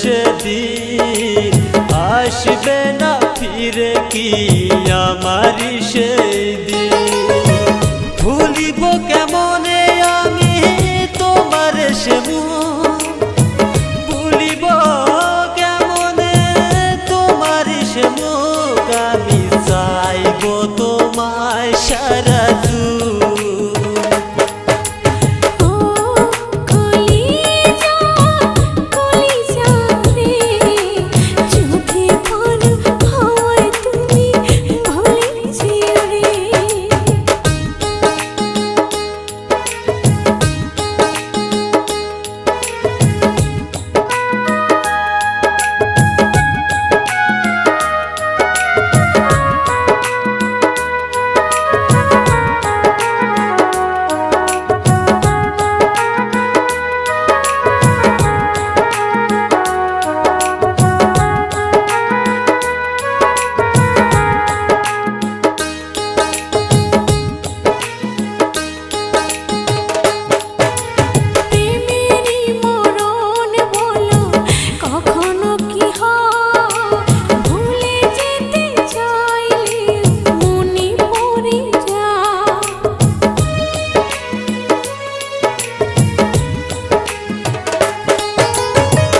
সেদিন আসবে না ফিরে কি আমারি সেই দিন। ভুলিব কেমনে আমি তোমার সে মুখ, ভুলিব কেমনে তোমার সে মুখ। আমি চাইব তোমায় সারা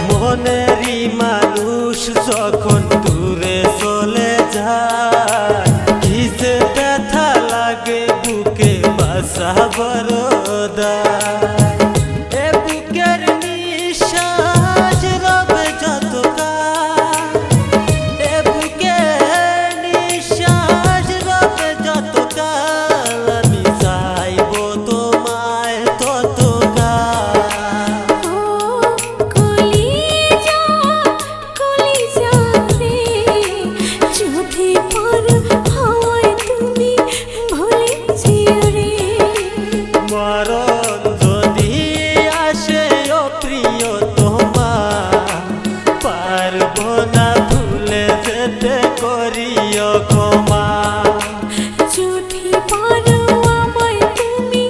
মনেরই মানুষ যখন দূরে চলে যায়, কি যে ব্যথা লাগে বুকে বাসা বড় দায়। এ বুকের নিঃশ্বাস রবে যতকাল, এ বুকের নিঃশ্বাস রবে যতকাল। আমি চাইব তোমায় ততকাল। মরণ যদি আসে ও প্রিয় তোমার, পারব না ভুলে যেতে করিও ক্ষমা। যদি পারো আমায় তুমি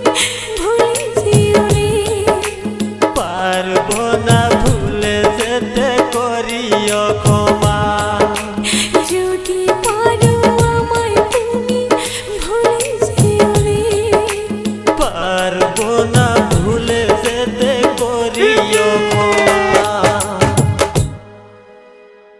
ভুলে যেও রে, পারব না ভুলে যেতে করিও ক্ষমা। যদি পারো আমায় তুমি ভুলে যেও রে, পারব না ভুলে যেতে করিও ক্ষমা।